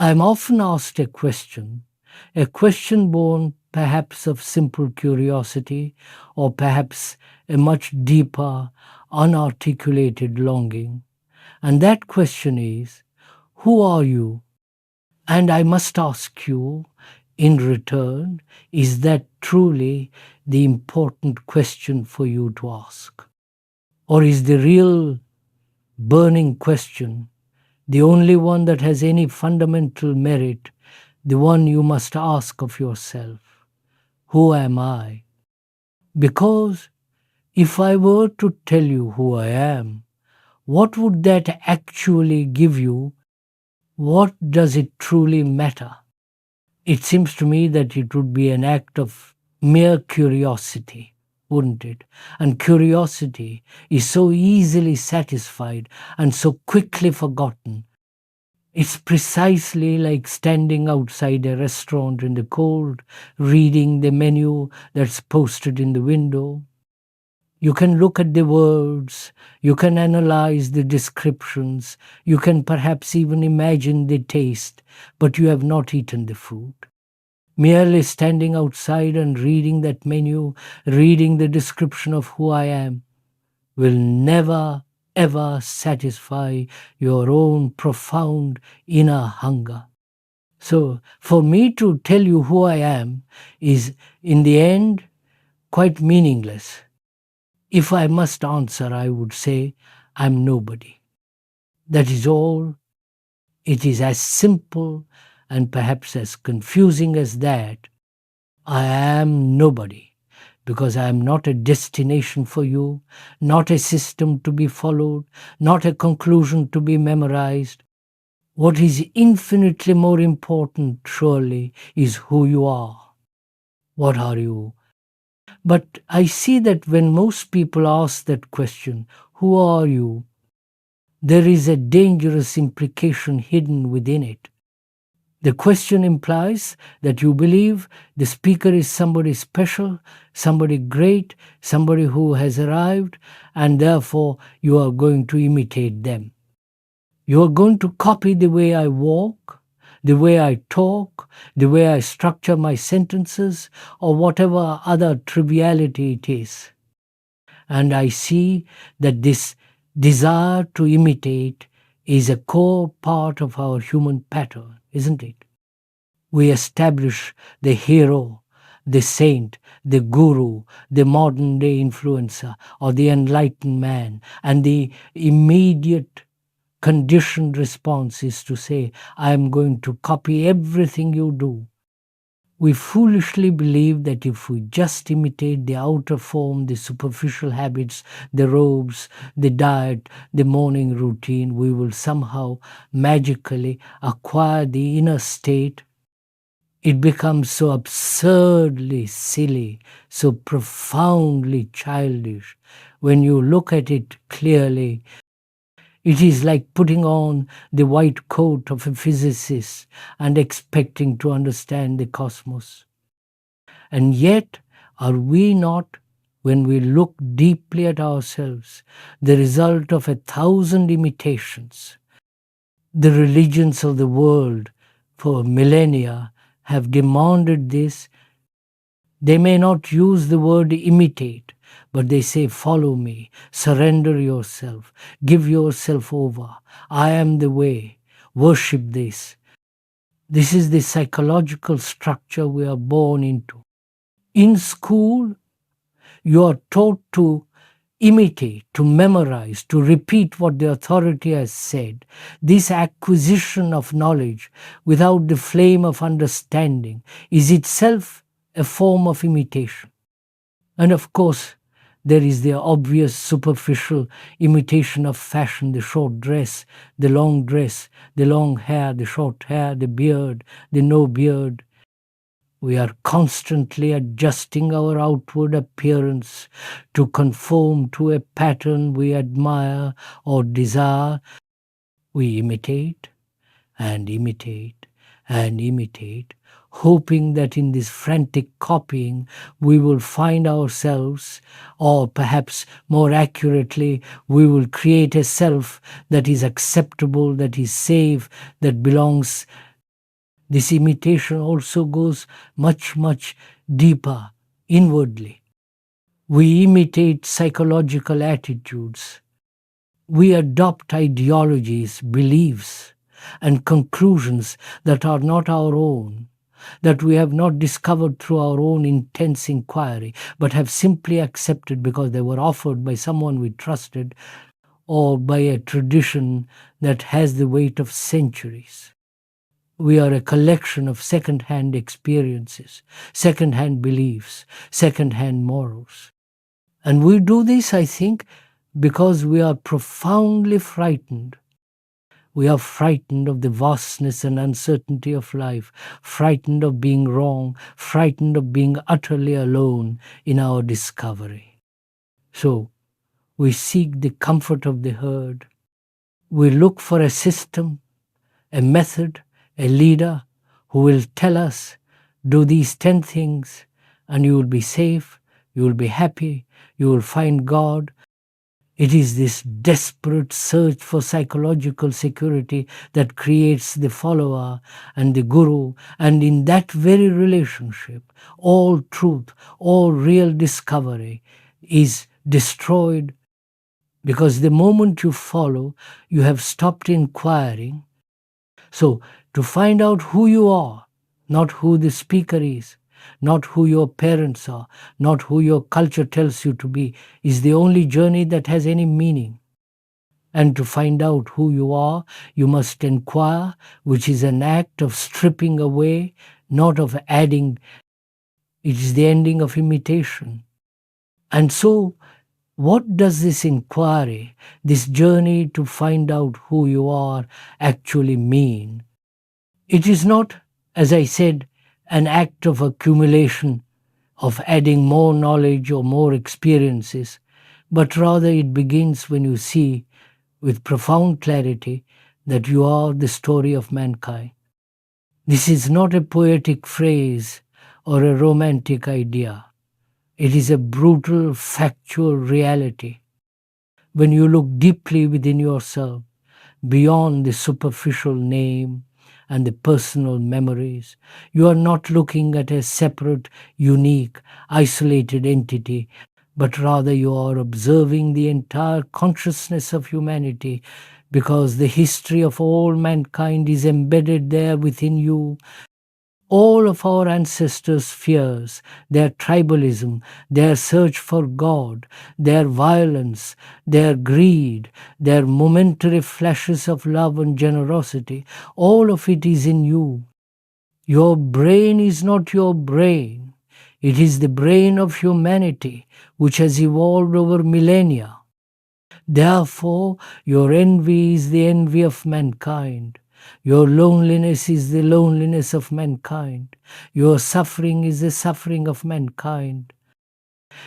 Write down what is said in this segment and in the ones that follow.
I'm often asked a question born perhaps of simple curiosity, or perhaps a much deeper, unarticulated longing. And that question is, who are you? And I must ask you, in return, is that truly the important question for you to ask? Or is the real burning question, the only one that has any fundamental merit, the one you must ask of yourself? Who am I? Because if I were to tell you who I am, what would that actually give you? What does it truly matter? It seems to me that it would be an act of mere curiosity, wouldn't it? And curiosity is so easily satisfied and so quickly forgotten. It's precisely like standing outside a restaurant in the cold, reading the menu that's posted in the window. You can look at the words, you can analyze the descriptions, you can perhaps even imagine the taste, but you have not eaten the food. Merely standing outside and reading that menu, reading the description of who I am, will never ever satisfy your own profound inner hunger. So, for me to tell you who I am is, in the end, quite meaningless. If I must answer, I would say, I'm nobody. That is all. It is as simple and perhaps as confusing as that. I am nobody, because I am not a destination for you, not a system to be followed, not a conclusion to be memorized. What is infinitely more important, surely, is who you are. What are you? But I see that when most people ask that question, who are you? There is a dangerous implication hidden within it. The question implies that you believe the speaker is somebody special, somebody great, somebody who has arrived, and therefore you are going to imitate them. You are going to copy the way I walk, the way I talk, the way I structure my sentences, or whatever other triviality it is. And I see that this desire to imitate is a core part of our human pattern, isn't it? We establish the hero, the saint, the guru, the modern day influencer, or the enlightened man, and the immediate conditioned response is to say, I am going to copy everything you do. We foolishly believe that if we just imitate the outer form, the superficial habits, the robes, the diet, the morning routine, we will somehow magically acquire the inner state. It becomes so absurdly silly, so profoundly childish. When you look at it clearly, it is like putting on the white coat of a physicist and expecting to understand the cosmos. And yet, are we not, when we look deeply at ourselves, the result of 1,000 imitations? The religions of the world for millennia have demanded this. They may not use the word imitate, but they say, follow me, surrender yourself, give yourself over. I am the way, worship this. This is the psychological structure we are born into. In school, you are taught to imitate, to memorize, to repeat what the authority has said. This acquisition of knowledge without the flame of understanding is itself a form of imitation. And of course, there is the obvious superficial imitation of fashion, the short dress, the long hair, the short hair, the beard, the no beard. We are constantly adjusting our outward appearance to conform to a pattern we admire or desire. We imitate and imitate and imitate, hoping that in this frantic copying we will find ourselves, or perhaps more accurately, we will create a self that is acceptable, that is safe, that belongs This imitation also goes much, much deeper inwardly. We imitate psychological attitudes. We adopt ideologies, beliefs, and conclusions that are not our own, that we have not discovered through our own intense inquiry, but have simply accepted because they were offered by someone we trusted or by a tradition that has the weight of centuries. We are a collection of second-hand experiences, second-hand beliefs, second-hand morals. And we do this, I think, because we are profoundly frightened. We are frightened of the vastness and uncertainty of life, frightened of being wrong, frightened of being utterly alone in our discovery. So we seek the comfort of the herd. We look for a system, a method, a leader who will tell us, do these 10 things and you will be safe, you will be happy, you will find God. It is this desperate search for psychological security that creates the follower and the guru, and in that very relationship, all truth, all real discovery is destroyed, because the moment you follow, you have stopped inquiring. So, to find out who you are, not who the speaker is, not who your parents are, not who your culture tells you to be, is the only journey that has any meaning. And to find out who you are, you must inquire, which is an act of stripping away, not of adding. It is the ending of imitation. And so, what does this inquiry, this journey to find out who you are, actually mean? It is not, as I said, an act of accumulation, of adding more knowledge or more experiences, but rather it begins when you see with profound clarity that you are the story of mankind. This is not a poetic phrase or a romantic idea. It is a brutal, factual reality. When you look deeply within yourself, beyond the superficial name and the personal memories, you are not looking at a separate, unique, isolated entity, but rather you are observing the entire consciousness of humanity, because the history of all mankind is embedded there within you. All of our ancestors' fears, their tribalism, their search for God, their violence, their greed, their momentary flashes of love and generosity, all of it is in you. Your brain is not your brain. It is the brain of humanity, which has evolved over millennia. Therefore, your envy is the envy of mankind. Your loneliness is the loneliness of mankind. Your suffering is the suffering of mankind.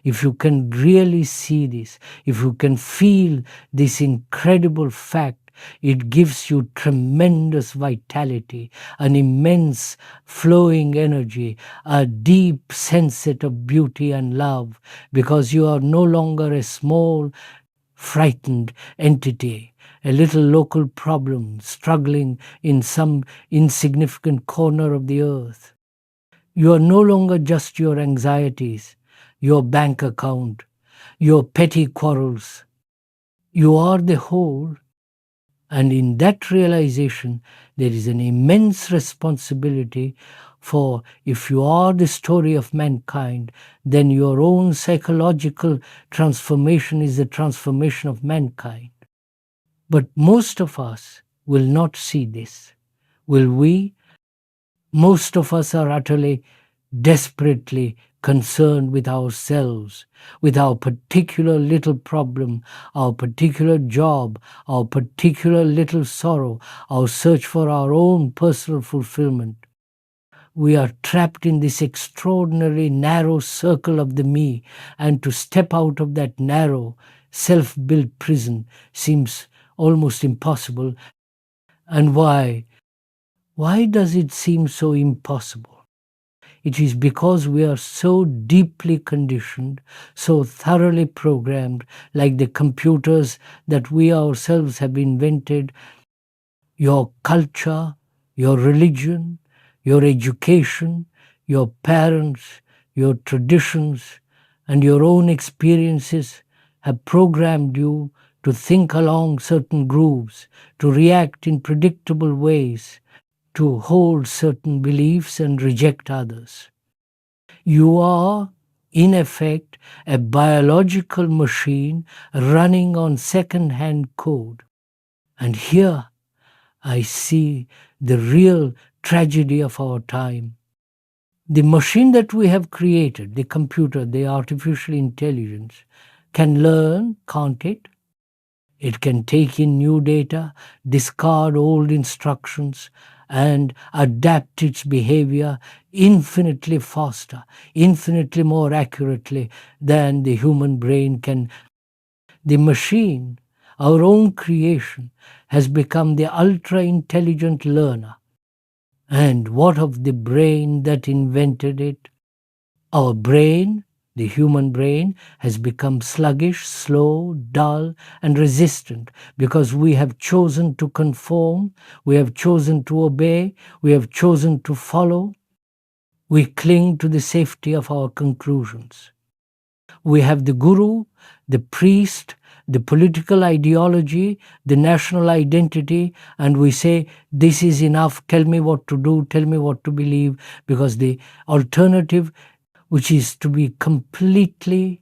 If you can really see this, if you can feel this incredible fact, it gives you tremendous vitality, an immense flowing energy, a deep sense of beauty and love, because you are no longer a small, frightened entity, a little local problem struggling in some insignificant corner of the earth. You are no longer just your anxieties, your bank account, your petty quarrels. You are the whole, and in that realization, there is an immense responsibility. For if you are the story of mankind, then your own psychological transformation is the transformation of mankind. But most of us will not see this. Will we? Most of us are utterly, desperately concerned with ourselves, with our particular little problem, our particular job, our particular little sorrow, our search for our own personal fulfillment. We are trapped in this extraordinary narrow circle of the me, and to step out of that narrow, self-built prison seems almost impossible. And why? Why does it seem so impossible? It is because we are so deeply conditioned, so thoroughly programmed, like the computers that we ourselves have invented. Your culture, your religion, Your education, your parents, your traditions, and your own experiences have programmed you to think along certain grooves, to react in predictable ways, to hold certain beliefs and reject others. You are, in effect, a biological machine running on second-hand code. And here I see the real tragedy of our time. The machine that we have created, the computer, the artificial intelligence, can learn, can't it? It can take in new data, discard old instructions, and adapt its behavior infinitely faster, infinitely more accurately than the human brain can. The machine, our own creation, has become the ultra intelligent learner. And what of the brain that invented it? Our brain, the human brain, has become sluggish, slow, dull, and resistant because we have chosen to conform, we have chosen to obey, we have chosen to follow. We cling to the safety of our conclusions. We have the guru, the priest, the political ideology, the national identity, and we say, this is enough, tell me what to do, tell me what to believe, because the alternative, which is to be completely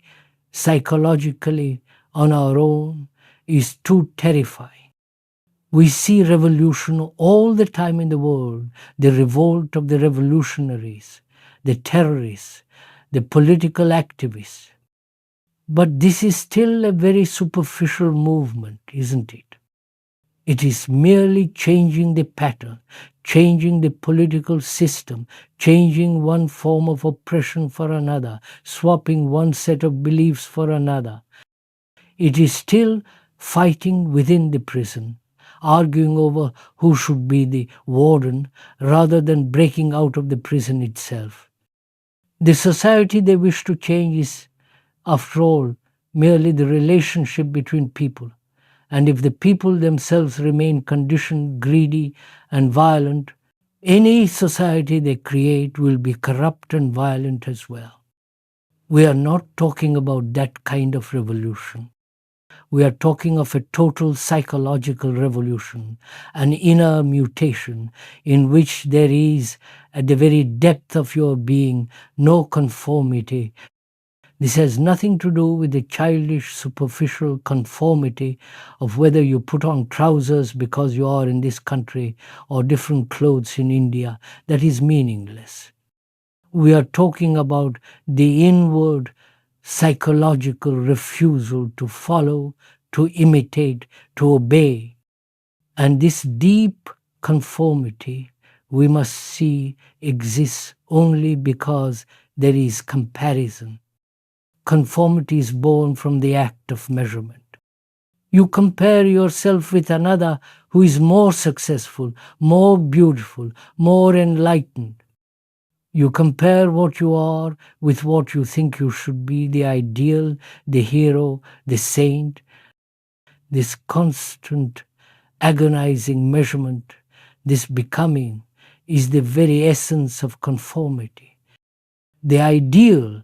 psychologically on our own, is too terrifying. We see revolution all the time in the world, the revolt of the revolutionaries, the terrorists, the political activists. But this is still a very superficial movement, isn't it? It is merely changing the pattern, changing the political system, changing one form of oppression for another, swapping one set of beliefs for another. It is still fighting within the prison, arguing over who should be the warden rather than breaking out of the prison itself. The society they wish to change is, after all, merely the relationship between people. And if the people themselves remain conditioned, greedy, and violent, any society they create will be corrupt and violent as well. We are not talking about that kind of revolution. We are talking of a total psychological revolution, an inner mutation in which there is, at the very depth of your being, no conformity. This has nothing to do with the childish, superficial conformity of whether you put on trousers because you are in this country or different clothes in India. That is meaningless. We are talking about the inward psychological refusal to follow, to imitate, to obey. And this deep conformity, we must see, exists only because there is comparison. Conformity is born from the act of measurement. You compare yourself with another who is more successful, more beautiful, more enlightened. You compare what you are with what you think you should be, the ideal, the hero, the saint. This constant, agonizing measurement, this becoming, is the very essence of conformity. The ideal,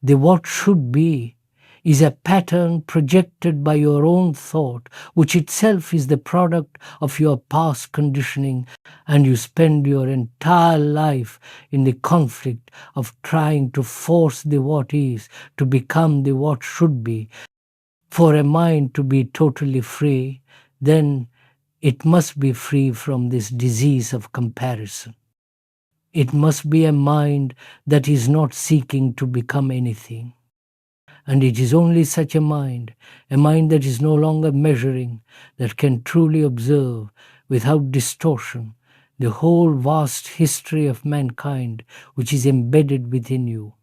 the what should be, is a pattern projected by your own thought, which itself is the product of your past conditioning, and you spend your entire life in the conflict of trying to force the what is to become the what should be. For a mind to be totally free, then it must be free from this disease of comparison. It must be a mind that is not seeking to become anything. And it is only such a mind that is no longer measuring, that can truly observe without distortion the whole vast history of mankind which is embedded within you.